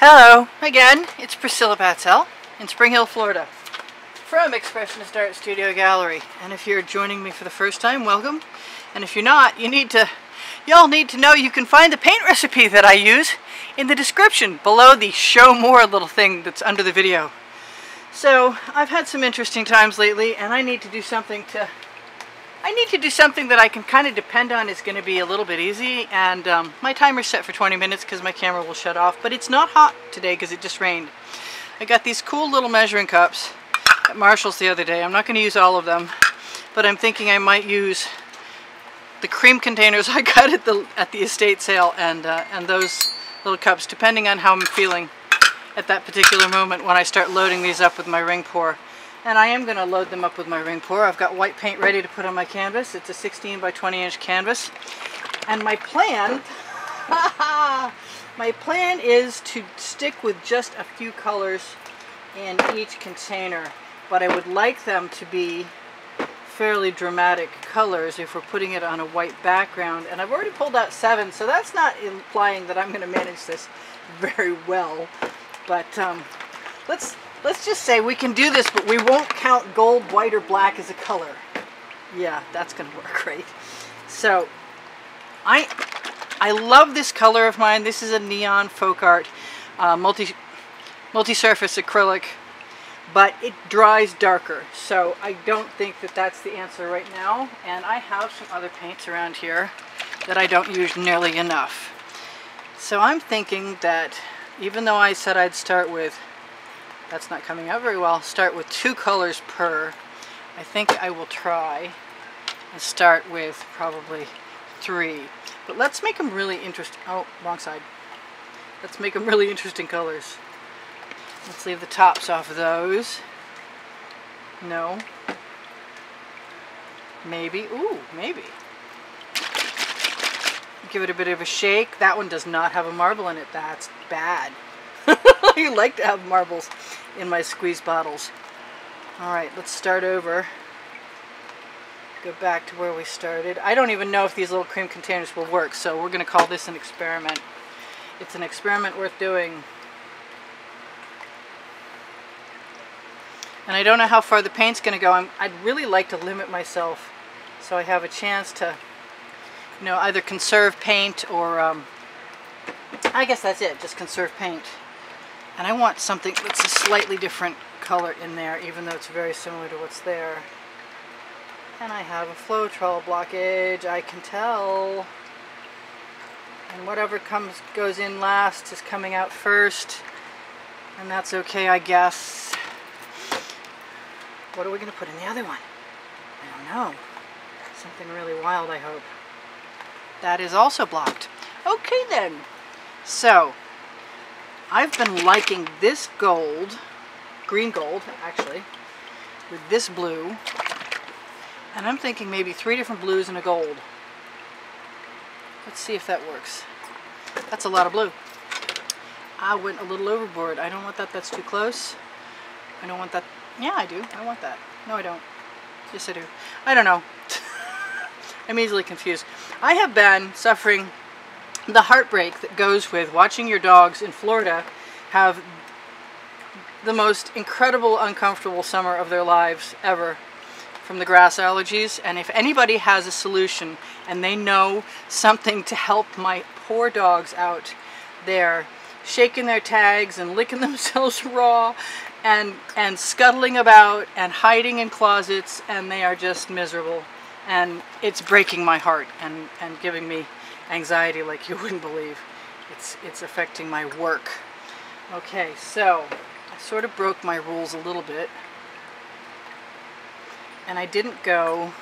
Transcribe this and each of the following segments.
Hello again, it's Priscilla Batzell in Spring Hill, Florida from Expressionist Art Studio Gallery. And if you're joining me for the first time, welcome. And if you're not, y'all need to know you can find the paint recipe that I use in the description below the show more little thing that's under the video. So I've had some interesting times lately, and I need to do something that I can kind of depend on is going to be a little bit easy, and my timer's set for 20 minutes because my camera will shut off, but it's not hot today because it just rained. I got these cool little measuring cups at Marshall's the other day. I'm not going to use all of them, but I'm thinking I might use the cream containers I got at the estate sale and those little cups, depending on how I'm feeling at that particular moment when I start loading these up with my ring pour. And I am going to load them up with my ring pour. I've got white paint ready to put on my canvas. It's a 16 by 20 inch canvas. And my plan, is to stick with just a few colors in each container. But I would like them to be fairly dramatic colors if we're putting it on a white background. And I've already pulled out 7, so that's not implying that I'm going to manage this very well. But let's just say we can do this, but we won't count gold, white, or black as a color. Yeah, that's going to work great. So, I love this color of mine. This is a neon folk art multi-surface acrylic, but it dries darker. So I don't think that that's the answer right now. And I have some other paints around here that I don't use nearly enough. So I'm thinking that even though I said I'd start with, that's not coming out very well, start with 2 colors per, I think I will try and start with probably 3. But let's make them really interesting. Oh, wrong side. Let's make them really interesting colors. Let's leave the tops off of those. No. Maybe. Ooh, maybe. Give it a bit of a shake. That one does not have a marble in it. That's bad. I like to have marbles in my squeeze bottles. Alright, let's start over. Go back to where we started. I don't even know if these little cream containers will work, so we're going to call this an experiment. It's an experiment worth doing. And I don't know how far the paint's going to go. I'd really like to limit myself so I have a chance to, you know, either conserve paint or, I guess that's it, just conserve paint. And I want something that's a slightly different color in there, even though it's very similar to what's there. And I have a Floetrol blockage, I can tell. And whatever goes in last is coming out first. And that's okay, I guess. What are we going to put in the other one? I don't know. Something really wild, I hope. That is also blocked. Okay then. So, I've been liking this gold, green gold actually, with this blue, and I'm thinking maybe 3 different blues and a gold. Let's see if that works. That's a lot of blue. I went a little overboard. I don't want that, that's too close. I don't want that. Yeah, I do. I want that. No, I don't. Yes, I do. I don't know. I'm easily confused. I have been suffering the heartbreak that goes with watching your dogs in Florida have the most incredible, uncomfortable summer of their lives ever from the grass allergies. And if anybody has a solution and they know something to help my poor dogs out, they're shaking their tags and licking themselves raw and scuttling about and hiding in closets, and they are just miserable. And it's breaking my heart and giving me anxiety like you wouldn't believe. It's affecting my work. Okay, so I sort of broke my rules a little bit, and I didn't go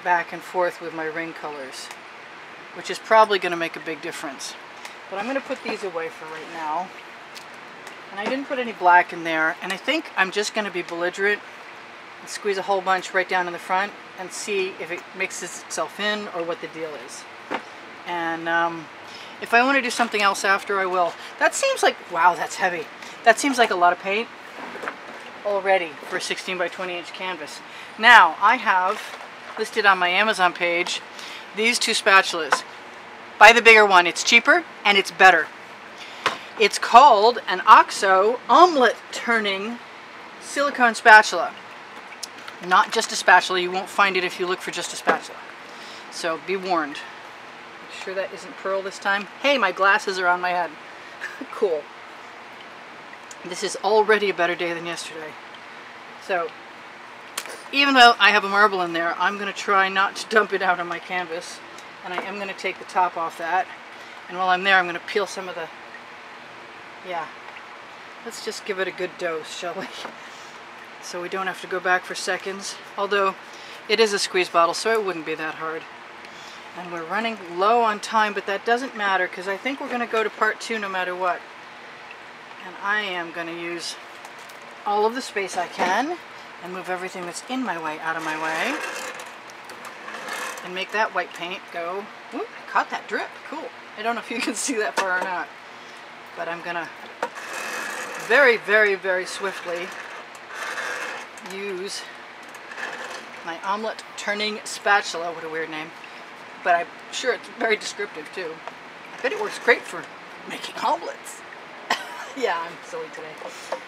back and forth with my ring colors, which is probably going to make a big difference. But I'm going to put these away for right now. And I didn't put any black in there, and I think I'm just going to be belligerent and squeeze a whole bunch right down in the front and see if it mixes itself in or what the deal is. And if I want to do something else after, I will. That seems like, wow, that's heavy. That seems like a lot of paint already for a 16 by 20 inch canvas. Now, I have listed on my Amazon page these 2 spatulas. Buy the bigger one. It's cheaper and it's better. It's called an OXO omelet turning silicone spatula. Not just a spatula. You won't find it if you look for just a spatula. So be warned. Make sure that isn't pearl this time. Hey, my glasses are on my head. Cool. This is already a better day than yesterday. So, even though I have a marble in there, I'm going to try not to dump it out on my canvas. And I am going to take the top off that. And while I'm there, I'm going to peel some of the... Yeah. Let's just give it a good dose, shall we? So we don't have to go back for seconds. Although, it is a squeeze bottle, so it wouldn't be that hard. And we're running low on time, but that doesn't matter, because I think we're going to go to part 2 no matter what. And I am going to use all of the space I can and move everything that's in my way out of my way. And make that white paint go... Ooh, I caught that drip. Cool. I don't know if you can see that far or not. But I'm going to very, very, very swiftly use my omelet turning spatula. What a weird name. But I'm sure it's very descriptive too. I bet it works great for making omelets. Yeah, I'm silly today.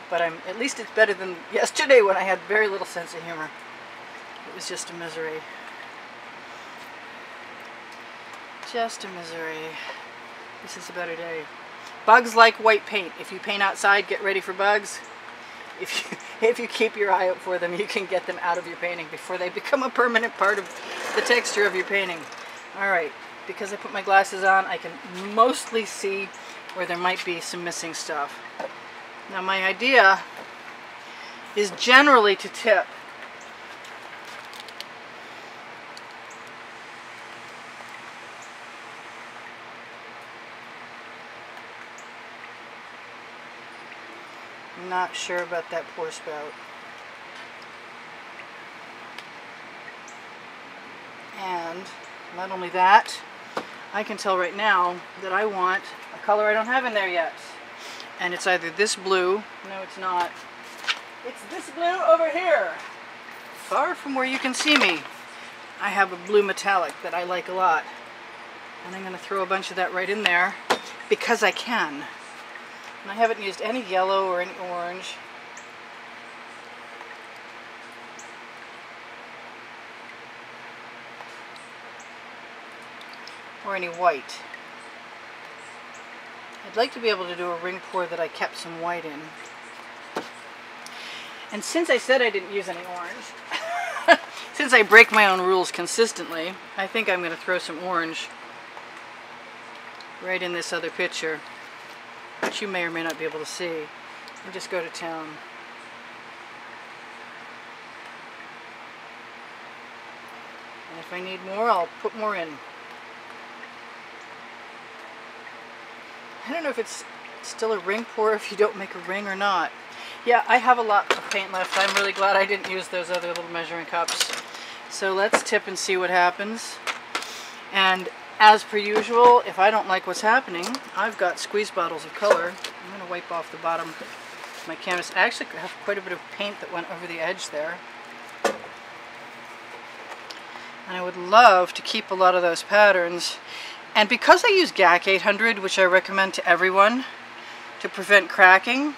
But at least it's better than yesterday when I had very little sense of humor. It was just a misery. Just a misery. This is a better day. Bugs like white paint. If you paint outside, get ready for bugs. If you keep your eye out for them, you can get them out of your painting before they become a permanent part of the texture of your painting. Alright, because I put my glasses on, I can mostly see where there might be some missing stuff. Now my idea is generally to tip. I'm not sure about that pour spout. And not only that, I can tell right now that I want a color I don't have in there yet. And it's either this blue, no it's not, it's this blue over here. Far from where you can see me. I have a blue metallic that I like a lot. And I'm going to throw a bunch of that right in there because I can. And I haven't used any yellow or any orange. Or any white. I'd like to be able to do a ring pour that I kept some white in. And since I said I didn't use any orange, since I break my own rules consistently, I think I'm going to throw some orange right in this other picture, which you may or may not be able to see, and just go to town. And if I need more, I'll put more in. I don't know if it's still a ring pour if you don't make a ring or not. Yeah, I have a lot of paint left. I'm really glad I didn't use those other little measuring cups. So let's tip and see what happens. And as per usual, if I don't like what's happening, I've got squeeze bottles of color. I'm going to wipe off the bottom of my canvas. I actually have quite a bit of paint that went over the edge there. And I would love to keep a lot of those patterns. And because I use GAC 800, which I recommend to everyone to prevent cracking,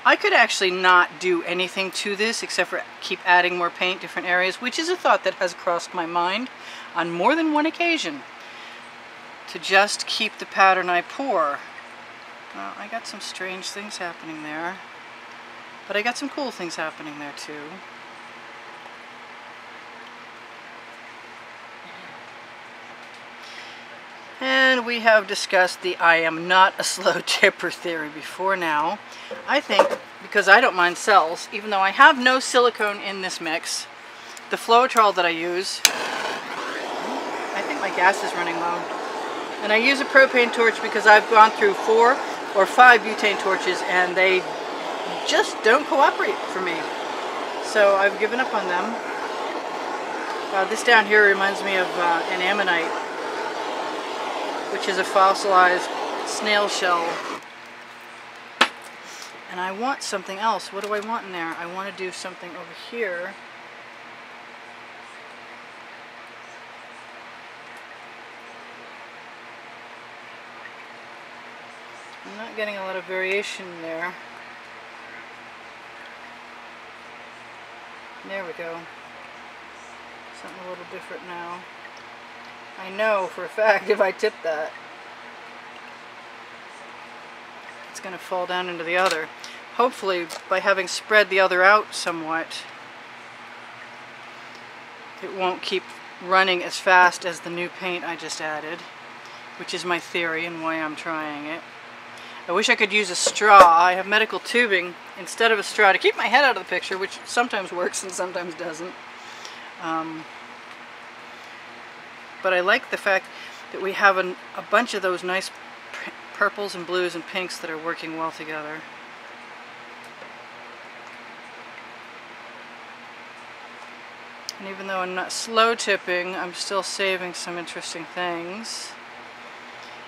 I could actually not do anything to this except for keep adding more paint, different areas, which is a thought that has crossed my mind on more than one occasion, to just keep the pattern I pour. Well, I got some strange things happening there, but I got some cool things happening there too. And we have discussed the I am not a slow tipper theory before now. I think, because I don't mind cells, even though I have no silicone in this mix, the Floetrol that I use, I think my gas is running low. And I use a propane torch because I've gone through 4 or 5 butane torches and they just don't cooperate for me. So I've given up on them. This down here reminds me of an ammonite, which is a fossilized snail shell. And I want something else. What do I want in there? I want to do something over here. I'm not getting a lot of variation there. There we go. Something a little different now. I know for a fact if I tip that, it's going to fall down into the other. Hopefully, by having spread the other out somewhat, it won't keep running as fast as the new paint I just added, which is my theory and why I'm trying it. I wish I could use a straw. I have medical tubing instead of a straw to keep my head out of the picture, which sometimes works and sometimes doesn't. But I like the fact that we have a bunch of those nice purples and blues and pinks that are working well together. And even though I'm not slow tipping, I'm still saving some interesting things.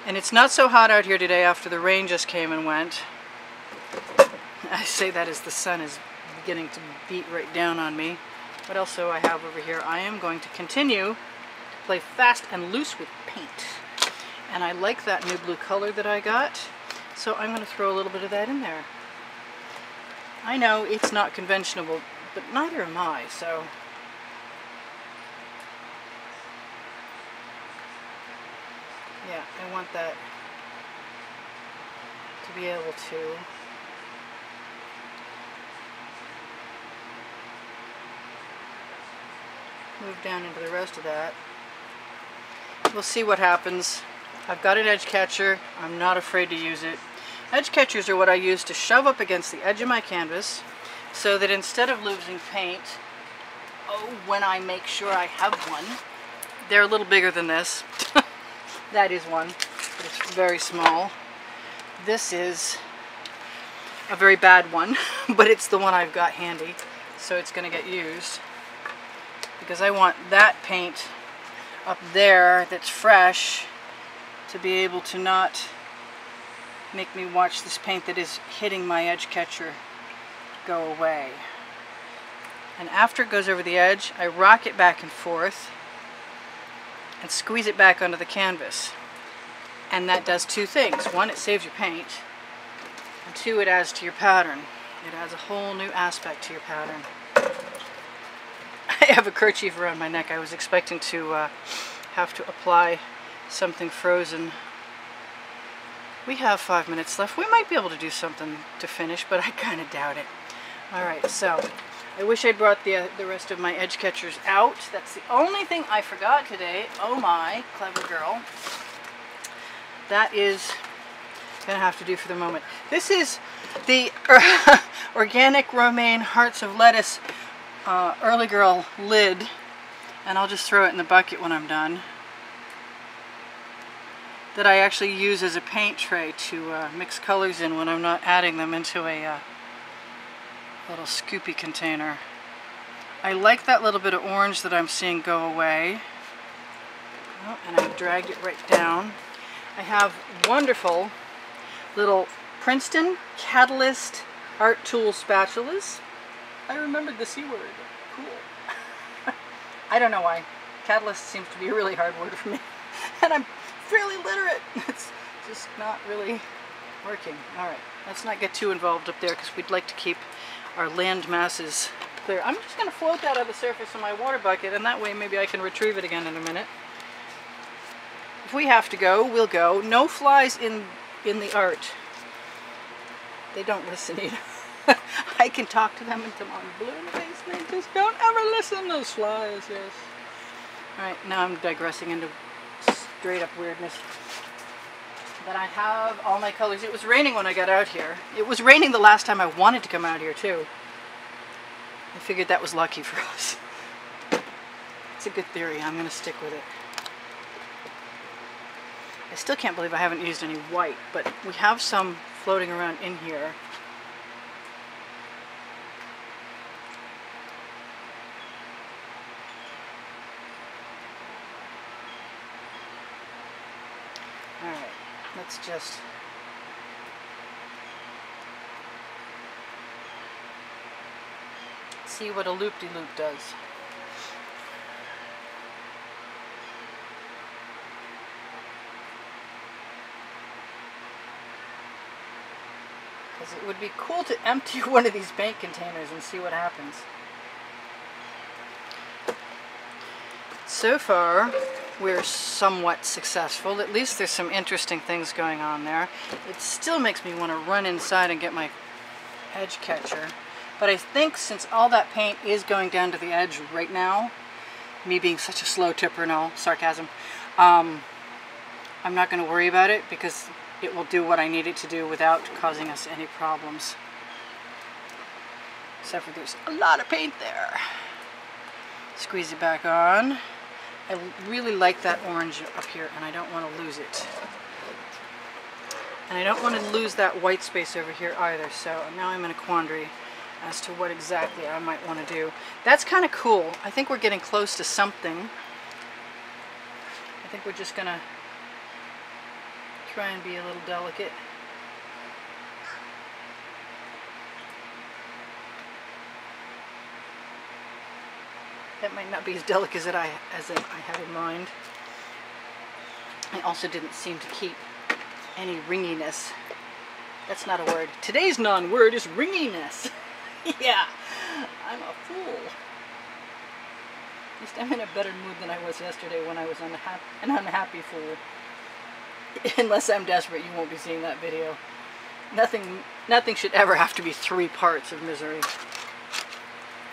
And it's not so hot out here today after the rain just came and went. I say that as the sun is beginning to beat right down on me. What else do I have over here? I am going to continue to play fast and loose with paint. And I like that new blue color that I got, so I'm going to throw a little bit of that in there. I know it's not conventional, but neither am I, so... yeah, I want that to be able to move down into the rest of that. We'll see what happens. I've got an edge catcher. I'm not afraid to use it. Edge catchers are what I use to shove up against the edge of my canvas so that instead of losing paint, when I make sure I have one, they're a little bigger than this. That is one, but it's very small. This is a very bad one, but it's the one I've got handy, so it's going to get used. Because I want that paint up there that's fresh to be able to not make me watch this paint that is hitting my edge catcher go away. And after it goes over the edge, I rock it back and forth and squeeze it back onto the canvas. And that does two things. One, it saves your paint, and two, it adds to your pattern. It adds a whole new aspect to your pattern. I have a kerchief around my neck. I was expecting to have to apply something frozen. We have 5 minutes left. We might be able to do something to finish, but I kind of doubt it. Alright, so I wish I'd brought the rest of my edge catchers out. That's the only thing I forgot today. Oh my, clever girl. That is going to have to do for the moment. This is the Organic Romaine Hearts of Lettuce Early Girl lid. And I'll just throw it in the bucket when I'm done. That I actually use as a paint tray to mix colors in when I'm not adding them into a little scoopy container. I like that little bit of orange that I'm seeing go away. Oh, and I dragged it right down. I have wonderful little Princeton Catalyst Art Tool spatulas. I remembered the C word. Cool. I don't know why. Catalyst seems to be a really hard word for me. And I'm fairly literate. It's just not really working. Alright, let's not get too involved up there because we'd like to keep our land masses clear. I'm just going to float that on the surface of my water bucket, and that way maybe I can retrieve it again in a minute. If we have to go, we'll go. No flies in the art. They don't listen either. I can talk to them until I'm blue in the face, and they just don't ever listen, those flies, yes. Alright, now I'm digressing into straight up weirdness. But I have all my colors. It was raining when I got out here. It was raining the last time I wanted to come out here too. I figured that was lucky for us. It's a good theory. I'm going to stick with it. I still can't believe I haven't used any white, but we have some floating around in here. Alright, let's just see what a loop-de-loop does. because it would be cool to empty one of these paint containers and see what happens. So far, we're somewhat successful. At least there's some interesting things going on there. It still makes me want to run inside and get my edge catcher. But I think since all that paint is going down to the edge right now, me being such a slow tipper and all, sarcasm, I'm not going to worry about it because it will do what I need it to do without causing us any problems. Except for there's a lot of paint there. Squeeze it back on. I really like that orange up here and I don't want to lose it. And I don't want to lose that white space over here either, so now I'm in a quandary as to what exactly I might want to do. That's kind of cool. I think we're getting close to something. I think we're just going to try and be a little delicate. That might not be as delicate as I had in mind. I also didn't seem to keep any ringiness. That's not a word. Today's non-word is ringiness. Yeah, I'm a fool. At least I'm in a better mood than I was yesterday when I was an unhappy fool. Unless I'm desperate, you won't be seeing that video. Nothing should ever have to be 3 parts of misery.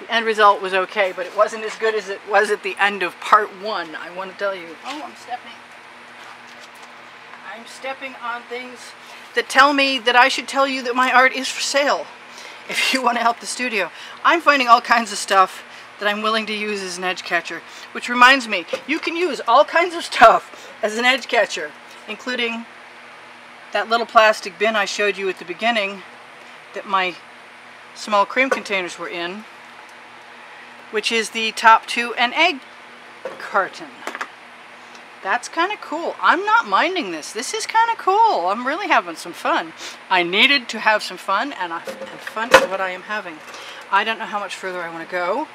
The end result was okay, but it wasn't as good as it was at the end of part 1, I want to tell you. Oh, I'm stepping on things that tell me that I should tell you that my art is for sale. If you want to help the studio. I'm finding all kinds of stuff that I'm willing to use as an edge catcher. Which reminds me, you can use all kinds of stuff as an edge catcher, including that little plastic bin I showed you at the beginning that my small cream containers were in, which is the Top 2 and Egg carton. That's kind of cool. I'm not minding this. This is kind of cool. I'm really having some fun. I needed to have some fun, and fun is what I am having. I don't know how much further I want to go.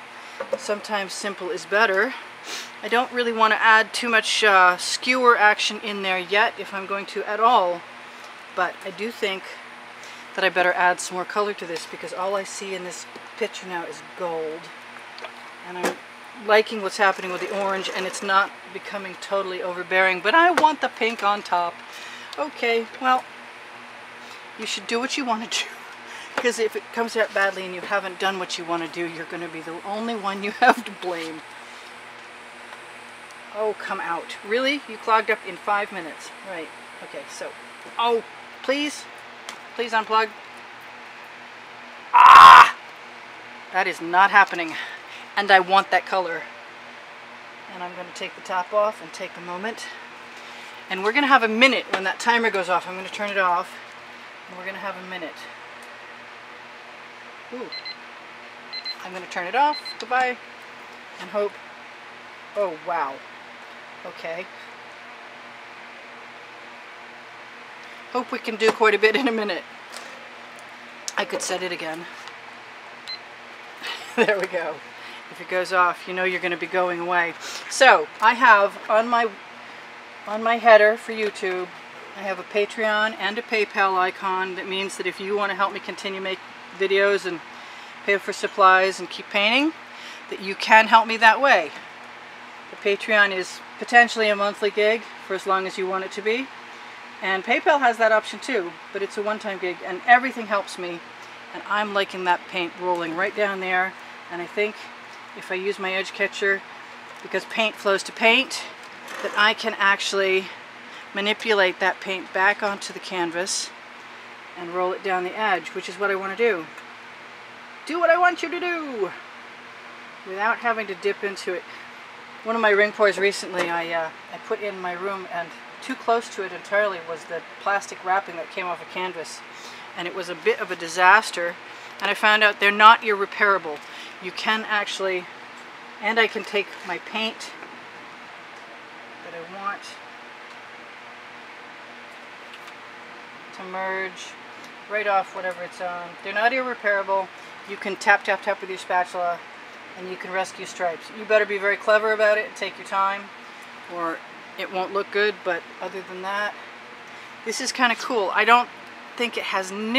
Sometimes simple is better. I don't really want to add too much skewer action in there yet, if I'm going to at all. But I do think that I better add some more color to this, because all I see in this picture now is gold. And I'm liking what's happening with the orange, and it's not becoming totally overbearing, but I want the pink on top. Okay, well, you should do what you want to do, because if it comes out badly and you haven't done what you want to do, you're going to be the only one you have to blame. Oh, come out. Really? You clogged up in 5 minutes. Right. Okay, so, oh, please unplug. Ah! That is not happening. And I want that color. And I'm going to take the top off and take a moment. And we're going to have a minute when that timer goes off. I'm going to turn it off. And we're going to have a minute. Ooh. I'm going to turn it off. Goodbye. And hope. Oh, wow. Okay. Hope we can do quite a bit in a minute. I could set it again. There we go. If it goes off, you know you're going to be going away. So, I have on my header for YouTube, I have a Patreon and a PayPal icon. That means that if you want to help me continue make videos and pay for supplies and keep painting, that you can help me that way. The Patreon is potentially a monthly gig for as long as you want it to be. And PayPal has that option too, but it's a one-time gig, and everything helps me. And I'm liking that paint rolling right down there. And I think if I use my edge catcher, because paint flows to paint, that I can actually manipulate that paint back onto the canvas and roll it down the edge, which is what I want to do. Do what I want you to do without having to dip into it. One of my ring pours recently I put in my room, and too close to it entirely was the plastic wrapping that came off a canvas, and it was a bit of a disaster. And I found out they're not irreparable. You can actually, and I can take my paint that I want to merge right off whatever it's on. They're not irreparable. You can tap, tap, tap with your spatula, and you can rescue stripes. You better be very clever about it and take your time, or it won't look good. But other than that, this is kind of cool. I don't think it has near